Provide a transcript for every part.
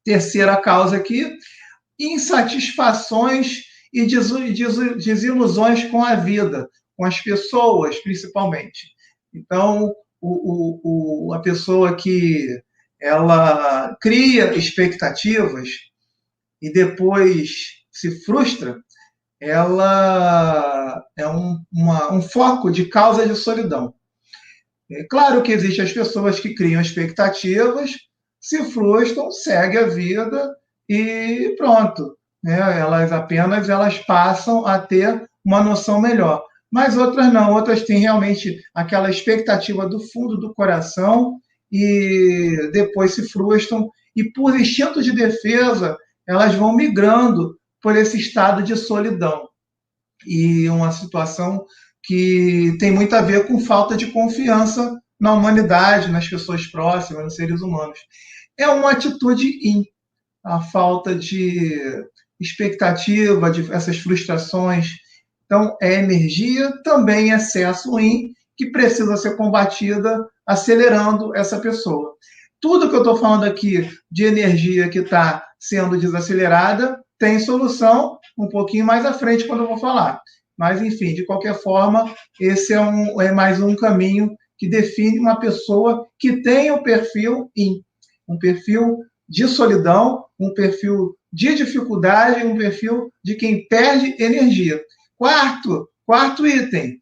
Terceira causa aqui, insatisfações e desilusões com a vida, com as pessoas, principalmente. Então, a pessoa que ela cria expectativas e depois se frustra, ela é um foco de causa de solidão. É claro que existem as pessoas que criam expectativas, se frustram, seguem a vida e pronto. Né? Elas passam a ter uma noção melhor. Mas outras não, outras têm realmente aquela expectativa do fundo do coração e depois se frustram e por instinto de defesa elas vão migrando por esse estado de solidão. E uma situação que tem muito a ver com falta de confiança na humanidade, nas pessoas próximas, nos seres humanos. É uma atitude a falta de expectativa, de essas frustrações. Então, é energia, também excesso que precisa ser combatida acelerando essa pessoa. Tudo que eu estou falando aqui de energia que está sendo desacelerada tem solução um pouquinho mais à frente quando eu vou falar. Mas, enfim, de qualquer forma, esse é mais um caminho que define uma pessoa que tem o perfil um perfil de solidão, um perfil de dificuldade, um perfil de quem perde energia. Quarto item,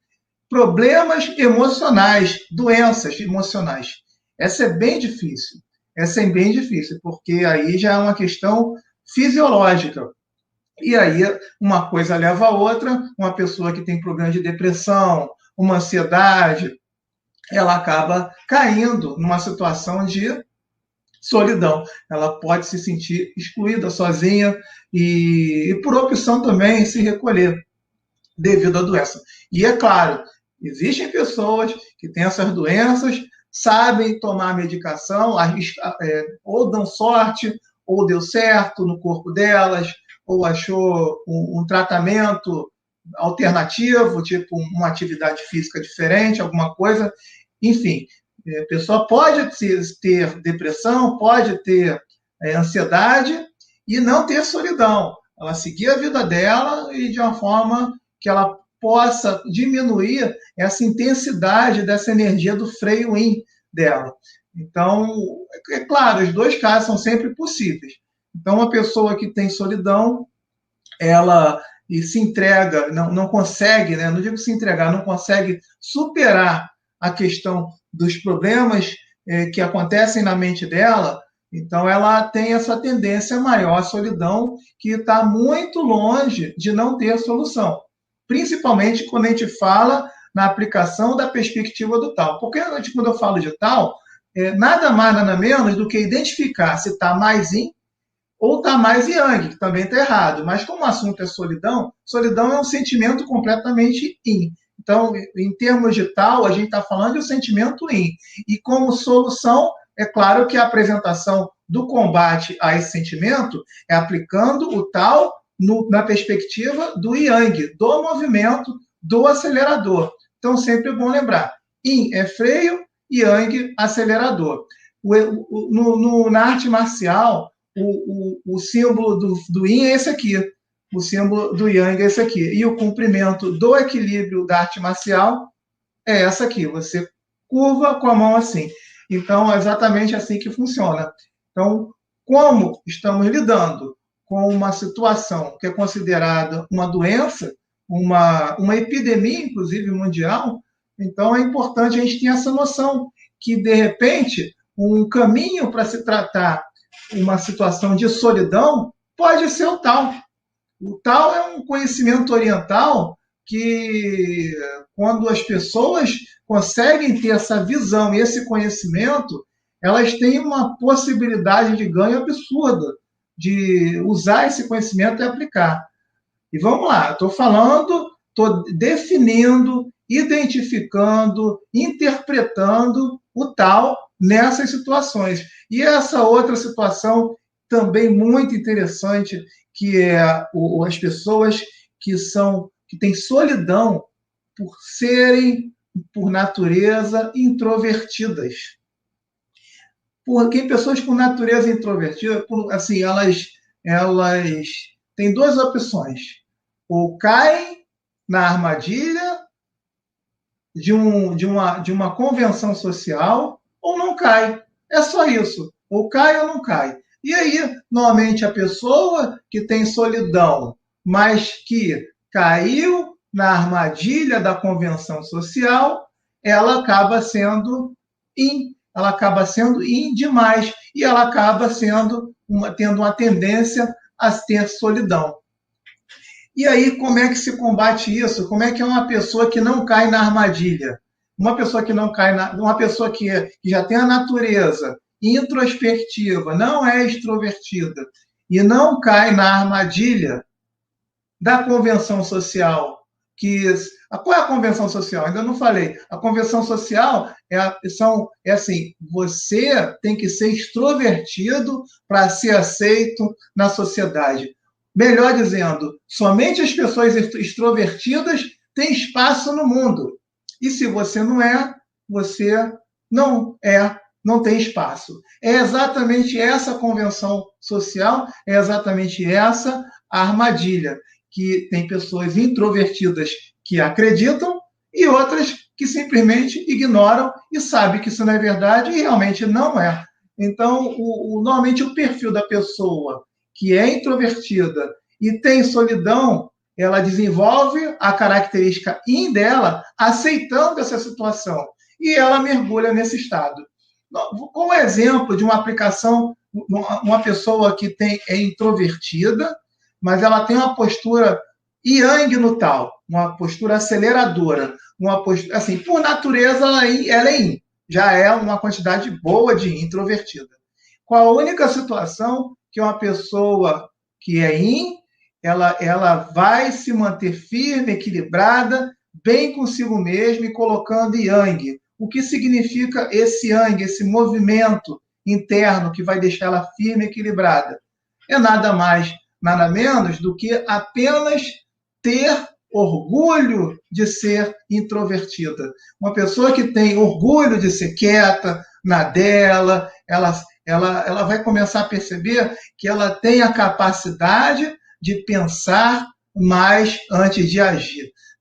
problemas emocionais, doenças emocionais. Essa é bem difícil. Porque aí já é uma questão fisiológica. E aí uma coisa leva a outra, uma pessoa que tem problema de depressão, uma ansiedade, ela acaba caindo numa situação de solidão. Ela pode se sentir excluída, sozinha, e por opção também se recolher devido à doença. E é claro, existem pessoas que têm essas doenças, sabem tomar medicação, ou dão sorte, ou deu certo no corpo delas, ou achou um tratamento alternativo, tipo uma atividade física diferente, alguma coisa. Enfim, a pessoa pode ter depressão, pode ter ansiedade e não ter solidão. Ela seguir a vida dela e de uma forma que ela possa diminuir essa intensidade dessa energia do freio yin dela. Então, é claro, os dois casos são sempre possíveis. Então, uma pessoa que tem solidão, ela se entrega, não consegue, né? Não digo se entregar, não consegue superar a questão dos problemas que acontecem na mente dela, então ela tem essa tendência maior à solidão, que está muito longe de não ter solução. Principalmente quando a gente fala na aplicação da perspectiva do tal. Porque quando eu falo de tal, nada mais, nada menos do que identificar se está mais yin ou está mais yang, que também está errado. Mas como o assunto é solidão, solidão é um sentimento completamente yin. Então, em termos de tal, a gente está falando de um sentimento yin. E como solução, é claro que a apresentação do combate a esse sentimento é aplicando o tal na perspectiva do yang, do movimento, do acelerador. Então, sempre é bom lembrar, yin é freio, yang, acelerador. Na arte marcial, o símbolo do yin é esse aqui, o símbolo do yang é esse aqui. E o comprimento do equilíbrio da arte marcial é essa aqui. Você curva com a mão assim. Então, é exatamente assim que funciona. Então, como estamos lidando com uma situação que é considerada uma doença, uma epidemia, inclusive, mundial, então é importante a gente ter essa noção que, de repente, um caminho para se tratar uma situação de solidão pode ser o tal. O tal é um conhecimento oriental que, quando as pessoas conseguem ter essa visão e esse conhecimento, elas têm uma possibilidade de ganho absurda de usar esse conhecimento e aplicar. E vamos lá, estou definindo, identificando, interpretando o tal nessas situações. E essa outra situação também muito interessante, que é as pessoas que têm solidão por serem, por natureza, introvertidas. Porque pessoas com natureza introvertida, assim, elas têm duas opções. Ou caem na armadilha de uma convenção social, ou não cai. É só isso. Ou cai ou não cai. E aí, normalmente, a pessoa que tem solidão, mas que caiu na armadilha da convenção social, ela acaba sendo ela acaba sendo demais e ela acaba tendo uma tendência a ter solidão. E aí, como é que se combate isso? Como é que é uma pessoa que não cai na armadilha? Uma pessoa que não cai na. Uma pessoa que já tem a natureza introspectiva, não é extrovertida, e não cai na armadilha da convenção social. Qual é a convenção social? Ainda não falei. A convenção social é assim: você tem que ser extrovertido para ser aceito na sociedade. Melhor dizendo, somente as pessoas extrovertidas têm espaço no mundo. E se você não é, não tem espaço. É exatamente essa convenção social, é exatamente essa a armadilha, que tem pessoas introvertidas que acreditam e outras que simplesmente ignoram e sabem que isso não é verdade e realmente não é. Então, normalmente o perfil da pessoa que é introvertida e tem solidão, ela desenvolve a característica in dela, aceitando essa situação, e ela mergulha nesse estado. Como exemplo de uma aplicação, uma pessoa que é introvertida, mas ela tem uma postura yang no tal, uma postura aceleradora, uma postura, assim, por natureza ela é yin, já é uma quantidade boa de introvertida. Qual a única situação que uma pessoa que é yin, ela vai se manter firme, equilibrada, bem consigo mesma e colocando yang. O que significa esse yang, esse movimento interno que vai deixar ela firme e equilibrada? É nada mais, nada menos do que apenas ter orgulho de ser introvertida. Uma pessoa que tem orgulho de ser quieta, na dela, ela vai começar a perceber que ela tem a capacidade de pensar mais antes de agir.